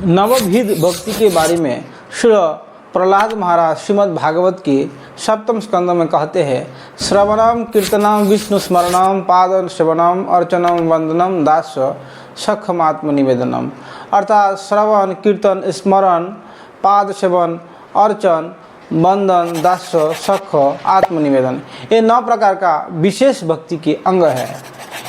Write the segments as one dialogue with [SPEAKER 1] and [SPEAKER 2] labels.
[SPEAKER 1] नवविध भक्ति के बारे में श्री प्रहलाद महाराज श्रीमद् भागवत के सप्तम स्कंद में कहते हैं, श्रवणम कीर्तनम विष्णु स्मरणम पाद श्रवणम अर्चनम वंदनम दास सखमात्म निवेदनम। अर्थात श्रवण, कीर्तन, स्मरण, पाद सेवन, अर्चन, वंदन, दास, सख, आत्मनिवेदन, ये 9 प्रकार का विशेष भक्ति के अंग है।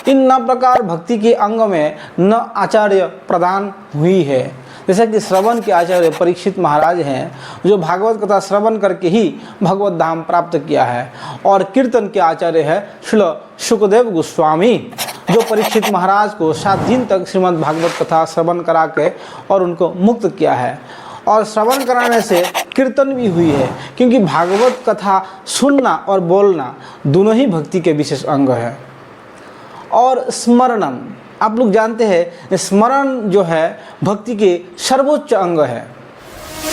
[SPEAKER 1] इन 9 प्रकार भक्ति के अंग में 9 आचार्य प्रदान हुई है। जैसा कि श्रवण के आचार्य परीक्षित महाराज हैं, जो भागवत कथा श्रवण करके ही भगवत धाम प्राप्त किया है। और कीर्तन के आचार्य है श्री सुखदेव गोस्वामी, जो परीक्षित महाराज को 7 दिन तक श्रीमद् भागवत कथा श्रवण करा के और उनको मुक्त किया है। और श्रवण कराने से कीर्तन भी हुई है, क्योंकि भागवत कथा सुनना और बोलना दोनों ही भक्ति के विशेष अंग है। और स्मरणम, आप लोग जानते हैं स्मरण जो है भक्ति के सर्वोच्च अंग है,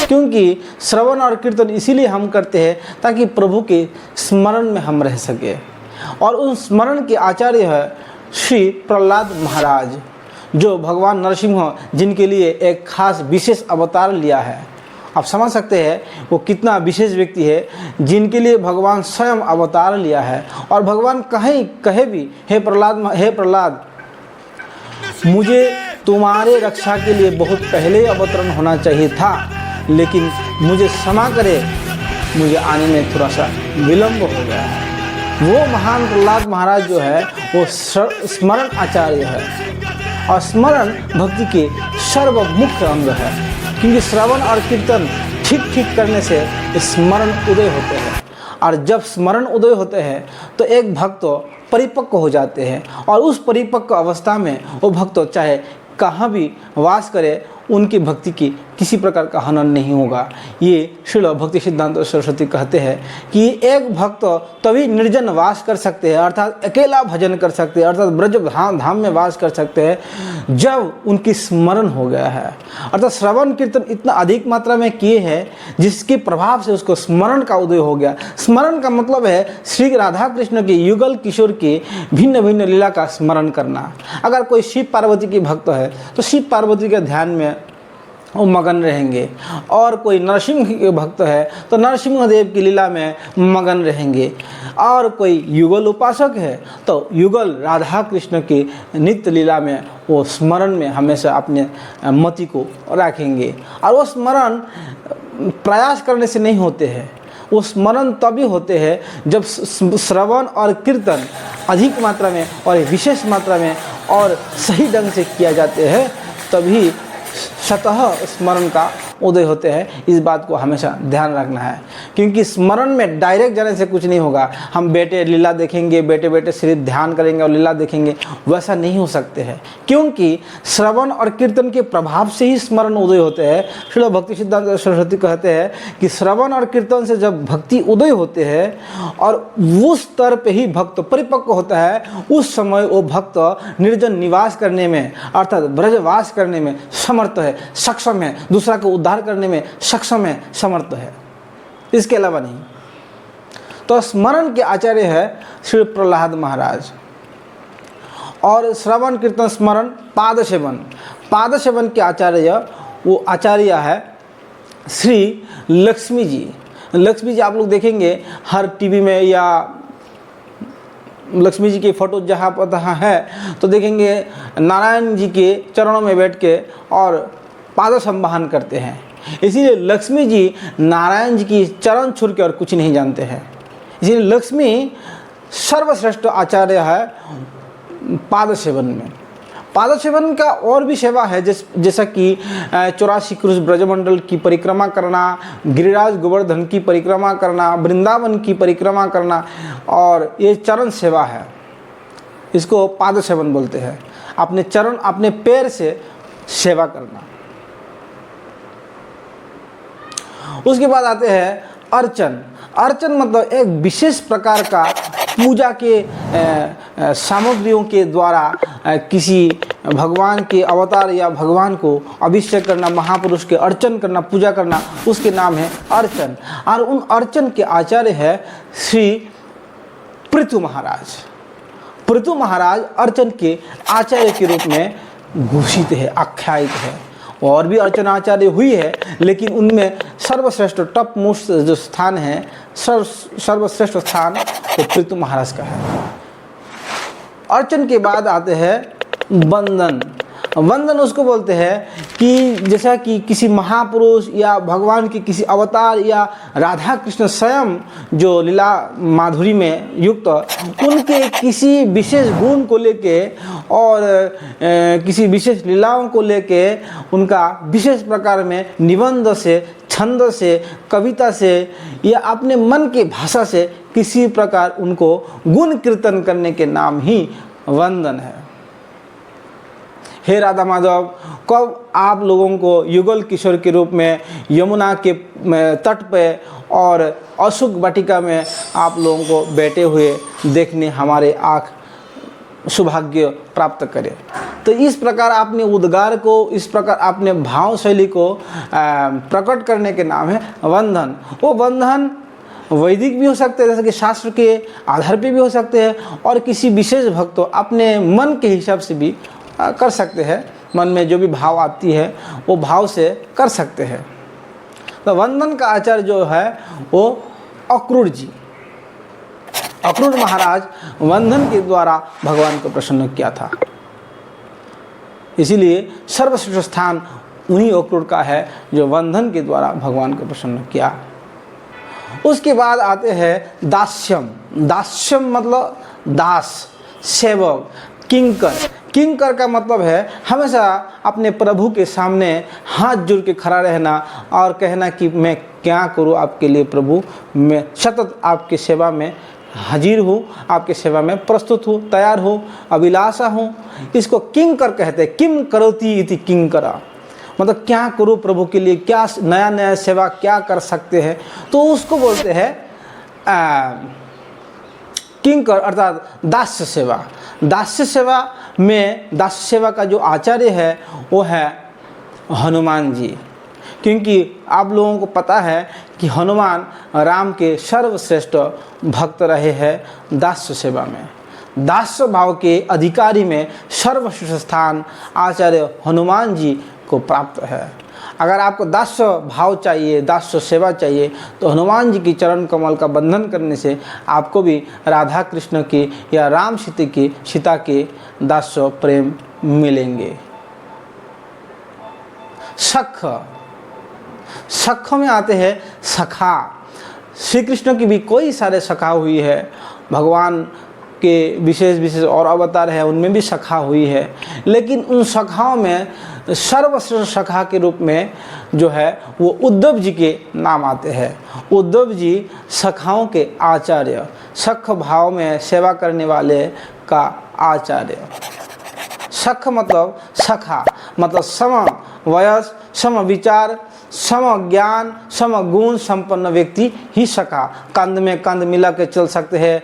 [SPEAKER 1] क्योंकि श्रवण और कीर्तन इसीलिए हम करते हैं ताकि प्रभु के स्मरण में हम रह सके। और उस स्मरण के आचार्य है श्री प्रहलाद महाराज, जो भगवान नरसिंह जिनके लिए एक खास विशेष अवतार लिया है। आप समझ सकते हैं वो कितना विशेष व्यक्ति है, जिनके लिए भगवान स्वयं अवतार लिया है। और भगवान कहे भी, हे प्रहलाद, मुझे तुम्हारे रक्षा के लिए बहुत पहले अवतरण होना चाहिए था, लेकिन मुझे क्षमा करे, मुझे आने में थोड़ा सा विलंब हो गया है। वो महान प्रहलाद महाराज जो है वो स्मरण आचार्य है। और स्मरण भक्ति के सर्वमुख्य अंग है, क्योंकि श्रवण और कीर्तन ठीक करने से स्मरण उदय होते हैं। और जब स्मरण उदय होते हैं तो एक भक्त परिपक्व हो जाते हैं। और उस परिपक्व अवस्था में वो भक्त चाहे कहाँ भी वास करे, उनकी भक्ति की किसी प्रकार का हनन नहीं होगा। ये श्रील भक्ति सिद्धांत सरस्वती कहते हैं कि एक भक्त तभी निर्जन वास कर सकते हैं, अर्थात अकेला भजन कर सकते हैं, अर्थात ब्रज धाम में वास कर सकते हैं, जब उनकी स्मरण हो गया है। अर्थात श्रवण कीर्तन इतना अधिक मात्रा में किए हैं जिसके प्रभाव से उसको स्मरण का उदय हो गया। स्मरण का मतलब है श्री राधा कृष्ण के युगल किशोर के भिन्न भिन्न लीला का स्मरण करना। अगर कोई शिव पार्वती की भक्त है तो शिव पार्वती के ध्यान में वो मगन रहेंगे, और कोई नरसिंह के भक्त है तो नरसिंह देव की लीला में मगन रहेंगे, और कोई युगल उपासक है तो युगल राधा कृष्ण की नित्य लीला में वो स्मरण में हमेशा अपने मति को रखेंगे। और वो स्मरण प्रयास करने से नहीं होते हैं, वो स्मरण तभी होते हैं जब श्रवण और कीर्तन अधिक मात्रा में और विशेष मात्रा में और सही ढंग से किया जाते हैं, तभी स्वतः स्मरण का उदय होते हैं। इस बात को हमेशा ध्यान रखना है, क्योंकि स्मरण में डायरेक्ट जाने से कुछ नहीं होगा। हम बेटे लीला देखेंगे, बेटे सिर्फ ध्यान करेंगे और लीला देखेंगे, वैसा नहीं हो सकते हैं, क्योंकि श्रवण और कीर्तन के प्रभाव से ही स्मरण उदय होते हैं। श्रील भक्ति सिद्धांत सरस्वती कहते हैं कि श्रवण और कीर्तन से जब भक्ति उदय होते हैं और उस स्तर पे ही भक्त परिपक्व होता है, उस समय वो भक्त निर्जन निवास करने में अर्थात ब्रजवास करने में समर्थ है, सक्षम है, दूसरा को उद्धार करने में सक्षम है, समर्थ है, इसके अलावा नहीं। तो स्मरण के आचार्य है श्री प्रहलाद महाराज। और श्रवण कीर्तन स्मरण पाद सेवन के आचार्य वो आचार्य है श्री लक्ष्मी जी। आप लोग देखेंगे हर टीवी में या लक्ष्मी जी की फोटो जहाँ पर है तो देखेंगे नारायण जी के चरणों में बैठ के और पाद संवाहन करते हैं। इसीलिए लक्ष्मी जी नारायण जी की चरण छोड़ के और कुछ नहीं जानते हैं। इसीलिए लक्ष्मी सर्वश्रेष्ठ आचार्य है पाद सेवन में। पाद सेवन का और भी सेवा है, जैसा कि 84 क्रूज ब्रजमंडल की परिक्रमा करना, गिरिराज गोवर्धन की परिक्रमा करना, वृंदावन की परिक्रमा करना, और ये चरण सेवा है, इसको पाद सेवन बोलते हैं। अपने चरण अपने पैर से सेवा करना। उसके बाद आते हैं अर्चन मतलब एक विशेष प्रकार का पूजा के सामग्रियों के द्वारा किसी भगवान के अवतार या भगवान को अभिषेक करना, महापुरुष के अर्चन करना, पूजा करना, उसके नाम है अर्चन। और उन अर्चन के आचार्य है श्री पृथु महाराज अर्चन के आचार्य के रूप में घोषित है, आख्यायित है। और भी अर्चनाचार्य हुई है, लेकिन उनमें सर्वश्रेष्ठ टॉप मोस्ट जो स्थान है, सर्वश्रेष्ठ स्थान तो पृथु महाराज का है। अर्चन के बाद आते हैं वंदन। वंदन उसको बोलते हैं कि जैसा कि किसी महापुरुष या भगवान के किसी अवतार या राधा कृष्ण स्वयं जो लीला माधुरी में युक्त, उनके किसी विशेष गुण को लेके और किसी विशेष लीलाओं को लेके उनका विशेष प्रकार में निबंध से, छंद से, कविता से या अपने मन की भाषा से किसी प्रकार उनको गुण कीर्तन करने के नाम ही वंदन है। हे राधा माधव, कब आप लोगों को युगल किशोर के रूप में यमुना के तट पे और अशोक वाटिका में आप लोगों को बैठे हुए देखने हमारे आँख सौभाग्य प्राप्त करे। तो इस प्रकार आपने उद्गार को, इस प्रकार आपने भाव शैली को प्रकट करने के नाम है वंदन। वो वंदन वैदिक भी हो सकते हैं, जैसे कि शास्त्र के आधार पे भी हो सकते हैं, और किसी विशेष भक्तों अपने मन के हिसाब से भी कर सकते हैं। मन में जो भी भाव आती है वो भाव से कर सकते हैं। तो वंदन का आचार्य जो है वो अक्रूर जी, अक्रूर महाराज वंदन के द्वारा भगवान को प्रसन्न किया था। इसीलिए सर्वश्रेष्ठ स्थान उन्हीं अक्रूर का है जो वंदन के द्वारा भगवान को प्रसन्न किया। उसके बाद आते हैं दास्यम। दास्यम मतलब दास, सेवक, किंकर। किंकर का मतलब है हमेशा अपने प्रभु के सामने हाथ जोड़ के खड़ा रहना और कहना कि मैं क्या करूं आपके लिए प्रभु, मैं सतत आपकी सेवा में हाजिर हूँ, आपकी सेवा में प्रस्तुत हूँ, तैयार हूँ, अभिलाषा हूँ। इसको किंकर कहते हैं। किम करोति इति किंकरा, मतलब क्या करूँ प्रभु के लिए, क्या नया नया सेवा क्या कर सकते हैं, तो उसको बोलते हैं किंकर, अर्थात दास्य सेवा। दास्य सेवा में, दास्य सेवा का जो आचार्य है वो है हनुमान जी, क्योंकि आप लोगों को पता है कि हनुमान राम के सर्वश्रेष्ठ भक्त रहे हैं दास्य सेवा में। दास्य भाव के अधिकारी में सर्वश्रेष्ठ स्थान आचार्य हनुमान जी को प्राप्त है। अगर आपको दास्य भाव चाहिए, दास्य सेवा चाहिए, तो हनुमान जी की चरण कमल का बंधन करने से आपको भी राधा कृष्ण की या राम सीता के दास्य प्रेम मिलेंगे। सख, सख में आते हैं सखा। श्री कृष्ण की भी कोई सारे सखा हुई है, भगवान के विशेष विशेष और अवतार है उनमें भी सखा हुई है, लेकिन उन सखाओं में सर्वश्रेष्ठ सखा के रूप में जो है वो उद्धव जी के नाम आते हैं। उद्धव जी सखाओं के आचार्य, सख भाव में सेवा करने वाले का आचार्य। सख मतलब सखा मतलब सम वयस, सम विचार, सम ज्ञान, सम गुण संपन्न व्यक्ति ही सखा। कंध में कंध मिला के चल सकते हैं,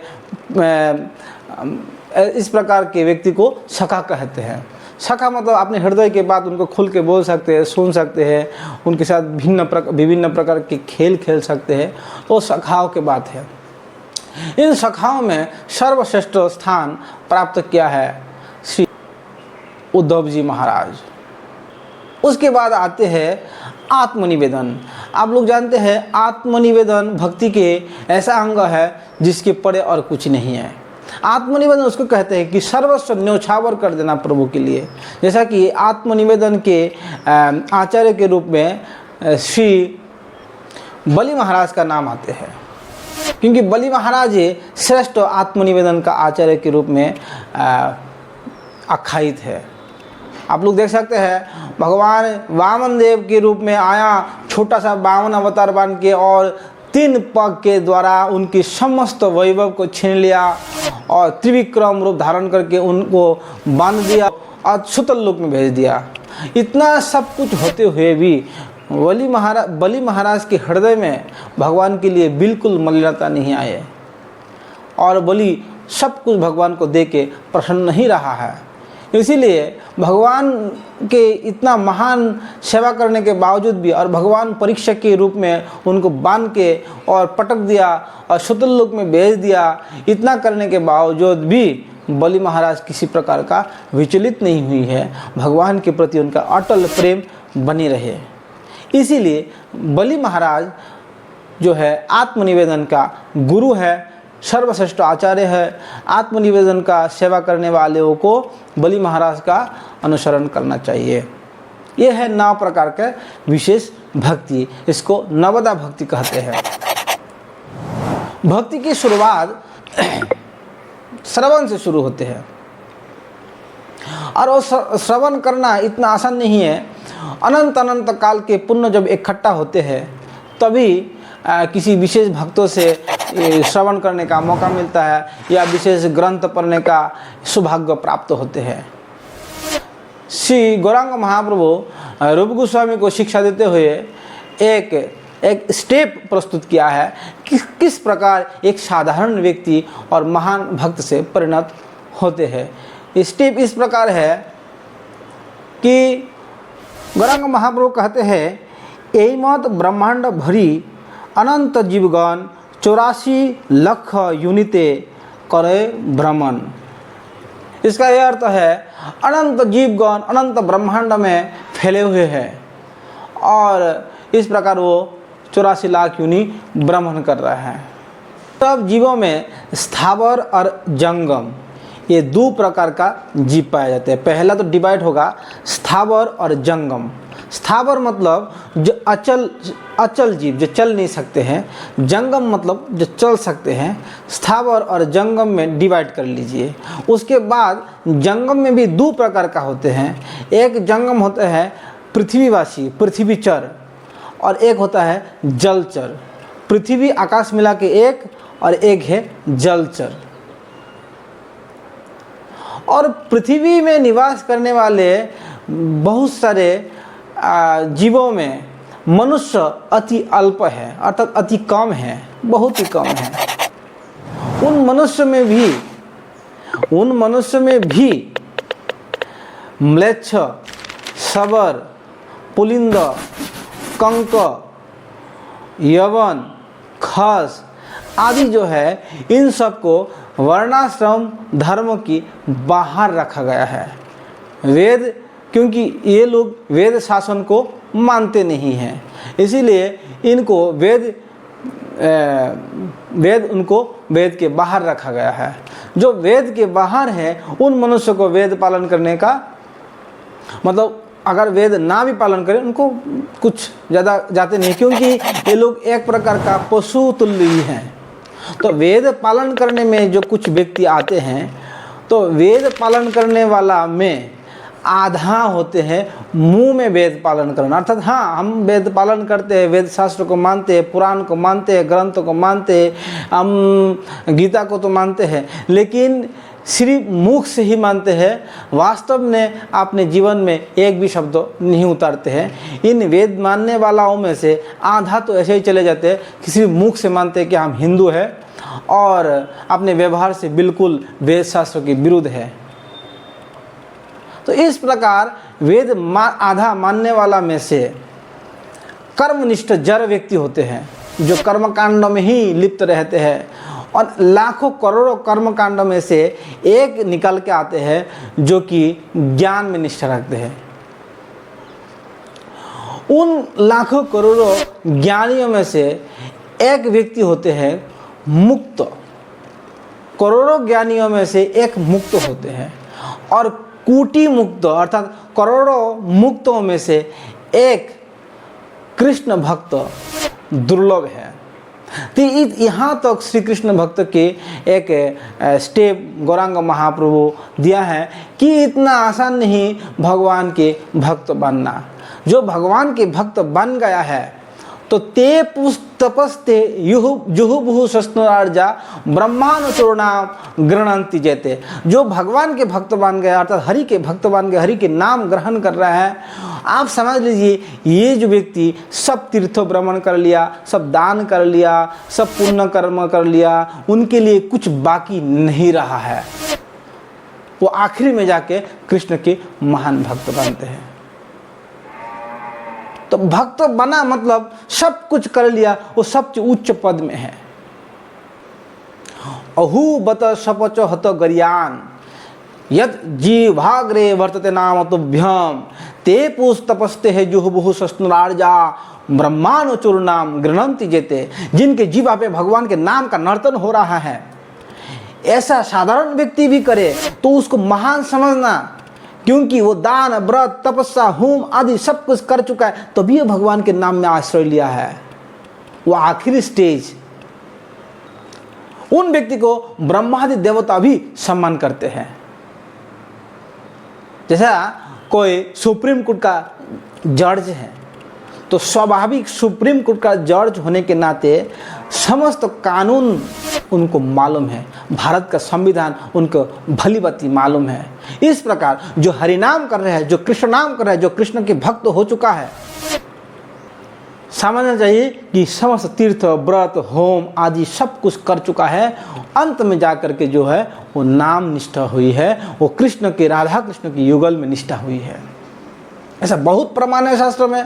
[SPEAKER 1] इस प्रकार के व्यक्ति को सखा कहते हैं। सखा मतलब अपने हृदय के बात उनको खुल के बोल सकते हैं, सुन सकते हैं, उनके साथ विभिन्न प्रकार के खेल खेल सकते हैं, तो सखाओं के बात है। इन सखाओं में सर्वश्रेष्ठ स्थान प्राप्त किया है श्री उद्धव जी महाराज। उसके बाद आते हैं आत्मनिवेदन। आप लोग जानते हैं आत्मनिवेदन भक्ति के ऐसा अंग है जिसके परे और कुछ नहीं है। आत्मनिवेदन उसको कहते हैं कि सर्वस्व न्यौछावर कर देना प्रभु के लिए। जैसा कि आत्मनिवेदन के आचार्य के रूप में श्री बलि महाराज का नाम आते हैं, क्योंकि बलि महाराज श्रेष्ठ आत्मनिवेदन का आचार्य के रूप में आख्यायित है। आप लोग देख सकते हैं भगवान वामन देव के रूप में आया, छोटा सा वामन अवतार बन के, और 3 पग के द्वारा उनकी समस्त वैभव को छीन लिया और त्रिविक्रम रूप धारण करके उनको बांध दिया और सुतल लोक में भेज दिया। इतना सब कुछ होते हुए भी बलि महाराज के हृदय में भगवान के लिए बिल्कुल मलिनता नहीं आए, और बलि सब कुछ भगवान को दे के प्रसन्न नहीं रहा है। इसीलिए भगवान के इतना महान सेवा करने के बावजूद भी, और भगवान परीक्षक के रूप में उनको बांध के और पटक दिया और सुतल लोक में भेज दिया, इतना करने के बावजूद भी बलि महाराज किसी प्रकार का विचलित नहीं हुई है। भगवान के प्रति उनका अटल प्रेम बनी रहे। इसीलिए बलि महाराज जो है आत्मनिवेदन का गुरु है, सर्वश्रेष्ठ आचार्य है। आत्मनिवेदन का सेवा करने वालों को बलि महाराज का अनुसरण करना चाहिए। ये है 9 प्रकार के विशेष भक्ति, इसको नवदा भक्ति कहते हैं। भक्ति की शुरुआत श्रवण से शुरू होते हैं और वो श्रवण करना इतना आसान नहीं है। अनंत अनंत काल के पुण्य जब इकट्ठा होते हैं तभी किसी विशेष भक्तों से श्रवण करने का मौका मिलता है या विशेष ग्रंथ पढ़ने का सौभाग्य प्राप्त होते हैं। श्री गौरांग महाप्रभु रूप गोस्वामी को शिक्षा देते हुए एक स्टेप प्रस्तुत किया है कि किस प्रकार एक साधारण व्यक्ति और महान भक्त से परिणत होते हैं। स्टेप इस प्रकार है कि गौरांग महाप्रभु कहते हैं, एमत ब्रह्मांड भरी अनंत जीवगण 84 लाख यूनिते करे भ्रमण। इसका यह अर्थ है अनंत जीवगण अनंत ब्रह्मांड में फैले हुए हैं और इस प्रकार वो 84 लाख यूनि भ्रमण कर रहा है। सब जीवों में स्थावर और जंगम ये 2 प्रकार का जीव पाए जाते हैं। पहला तो डिवाइड होगा स्थावर और जंगम। स्थावर मतलब जो अचल जीव जो चल नहीं सकते हैं, जंगम मतलब जो चल सकते हैं। स्थावर और जंगम में डिवाइड कर लीजिए। उसके बाद जंगम में भी 2 प्रकार का होते हैं। एक जंगम होता है पृथ्वीवासी पृथ्वीचर और एक होता है जलचर। पृथ्वी आकाश मिला के एक और एक है जलचर। और पृथ्वी में निवास करने वाले बहुत सारे जीवों में मनुष्य अति अल्प है, अर्थात अति कम है, बहुत ही कम है। उन मनुष्य में भी म्लेच्छ, शबर, पुलिंद, कंक, यवन, खस आदि जो है, इन सबको वर्णाश्रम धर्म की बाहर रखा गया है। वेद, क्योंकि ये लोग वेद शासन को मानते नहीं हैं, इसीलिए इनको वेद के बाहर रखा गया है। जो वेद के बाहर है उन मनुष्य को वेद पालन करने का मतलब, अगर वेद ना भी पालन करें उनको कुछ ज़्यादा जाते नहीं, क्योंकि ये लोग एक प्रकार का पशु तुल्य ही हैं। तो वेद पालन करने में जो कुछ व्यक्ति आते हैं, तो वेद पालन करने वाला में आधा होते हैं मुंह में वेद पालन करना, अर्थात हाँ हम वेद पालन करते हैं, वेद शास्त्र को मानते हैं, पुराण को मानते हैं, ग्रंथ को मानते हैं, हम गीता को तो मानते हैं, लेकिन सिर्फ मुख से ही मानते हैं। वास्तव में अपने जीवन में एक भी शब्द नहीं उतारते हैं। इन वेद मानने वालों में से आधा तो ऐसे ही चले जाते हैं कि सिर्फ मुख से मानते हैं कि हम हिंदू हैं और अपने व्यवहार से बिल्कुल वेद शास्त्र के विरुद्ध है। तो इस प्रकार वेद आधा मानने वाला में से कर्मनिष्ठ जड़ व्यक्ति होते हैं जो कर्मकांड में ही लिप्त रहते हैं, और लाखों करोड़ों कर्मकांड में से एक निकल के आते हैं जो कि ज्ञान में निष्ठा रखते हैं। उन लाखों करोड़ों ज्ञानियों में से एक व्यक्ति होते हैं मुक्त। करोड़ों ज्ञानियों में से एक मुक्त होते हैं और कोटि मुक्त अर्थात करोड़ों मुक्तों में से एक कृष्ण भक्त दुर्लभ है। तो यहाँ तक श्री कृष्ण भक्त के एक स्टेप गौरांग महाप्रभु दिया है कि इतना आसान नहीं भगवान के भक्त बनना। जो भगवान के भक्त बन गया है तो ते तपस्ते जुहुबुहु सस्नुरार्जा ब्रह्मानुचूर्णा गृह्णन्ति जयते। जो भगवान के भक्त बन गया अर्थात हरि के भक्त बन गए, हरि के नाम ग्रहण कर रहा है, आप समझ लीजिए ये जो व्यक्ति सब तीर्थों भ्रमण कर लिया, सब दान कर लिया, सब पुण्य कर्म कर लिया, उनके लिए कुछ बाकी नहीं रहा है। वो आखिरी में जाके कृष्ण के महान भक्त बनते हैं। तो भक्त बना मतलब सब कुछ कर लिया, वो सबसे उच्च पद में है। अहु बत सपच हत गरियान यद जीवाग्रे वर्तते नाम तुभ्यम ते पूस तपस्ते है जुहु बहु सस्नुरार्जा ब्रह्मानुचुर नाम गृणंति जेते। जिनके जीवा पे भगवान के नाम का नर्तन हो रहा है, ऐसा साधारण व्यक्ति भी करे तो उसको महान समझना, क्योंकि वो दान व्रत तपस्या होम आदि सब कुछ कर चुका है, तभी तो भगवान के नाम में आश्रय लिया है। वो आखिरी स्टेज, उन व्यक्ति को ब्रह्मादि देवता भी सम्मान करते हैं। जैसा कोई सुप्रीम कोर्ट का जज है तो स्वाभाविक सुप्रीम कोर्ट का जज होने के नाते समस्त कानून उनको मालूम है, भारत का संविधान उनको भली भांति मालूम है। इस प्रकार जो हरिनाम कर रहे हैं, जो कृष्ण नाम कर रहे हैं, जो कृष्ण के भक्त हो चुका है, समझना चाहिए कि समस्त तीर्थ व्रत होम आदि सब कुछ कर चुका है, अंत में जाकर के जो है वो नाम निष्ठा हुई है, वो कृष्ण के राधा कृष्ण के युगल में निष्ठा हुई है। ऐसा बहुत प्रमाण है शास्त्रों में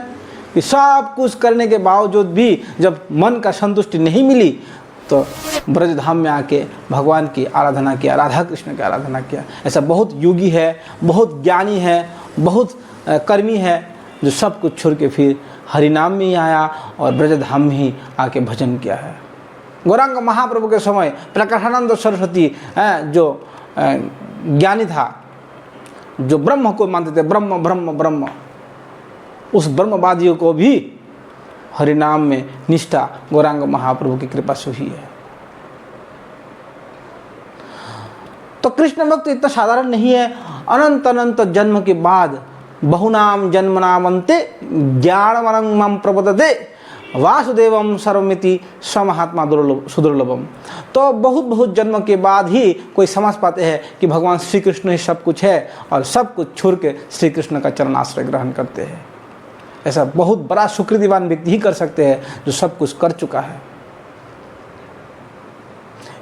[SPEAKER 1] कि सब कुछ करने के बावजूद भी जब मन का संतुष्टि नहीं मिली तो ब्रजधाम में आके भगवान की आराधना किया, राधा कृष्ण की आराधना किया। ऐसा बहुत योगी है, बहुत ज्ञानी है, बहुत कर्मी है जो सब कुछ छोड़ के फिर हरिनाम में ही आया और ब्रजधाम में ही आके भजन किया है। गौरांग महाप्रभु के समय प्रकाशानंद सरस्वती जो ज्ञानी था, जो ब्रह्म को मानते थे, ब्रह्म ब्रह्म ब्रह्म, उस ब्रह्मवादियों को भी हरिनाम में निष्ठा गौरांग महाप्रभु की कृपा से हुई है। तो कृष्ण भक्त इतना साधारण नहीं है। अनंत अनंत जन्म के बाद बहुनाम जन्मनामंते ज्ञानवनं मम प्रपदते वासुदेवम सर्वमिति स्वमहात्मा सुदुर्लभम। तो बहुत बहुत जन्म के बाद ही कोई समझ पाते हैं कि भगवान श्री कृष्ण ही सब कुछ है और सब कुछ छोड़ के श्री कृष्ण का चरण आश्रय ग्रहण करते हैं। ऐसा बहुत बड़ा सुकृतिवान व्यक्ति ही कर सकते हैं जो सब कुछ कर चुका है।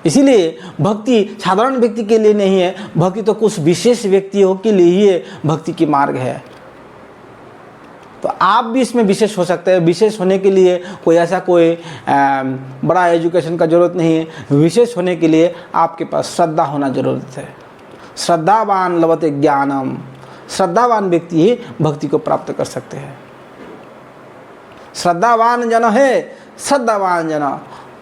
[SPEAKER 1] इसीलिए भक्ति साधारण व्यक्ति के लिए नहीं है, भक्ति तो कुछ विशेष व्यक्तियों के लिए ही भक्ति की मार्ग है। तो आप भी इसमें विशेष हो सकते हैं। विशेष होने के लिए कोई ऐसा कोई बड़ा एजुकेशन का जरूरत नहीं है। विशेष होने के लिए आपके पास श्रद्धा होना जरूरत है। श्रद्धावान लभते ज्ञानम, श्रद्धावान व्यक्ति ही भक्ति को प्राप्त कर सकते हैं। श्रद्धावान जन है, श्रद्धावान जन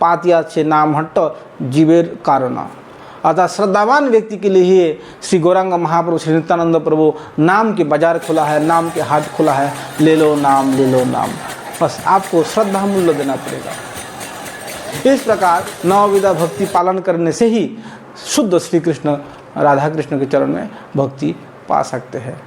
[SPEAKER 1] पातिया से नाम हट्ट जीवेर कारण। अतः श्रद्धावान व्यक्ति के लिए ही श्री गौरांग महाप्रभु श्री नित्यानंद प्रभु नाम के बाजार खुला है, नाम के हाट खुला है। ले लो नाम, ले लो नाम, बस आपको श्रद्धा मूल्य देना पड़ेगा। इस प्रकार नवविधा भक्ति पालन करने से ही शुद्ध श्री कृष्ण राधा कृष्ण के चरण में भक्ति पा सकते हैं।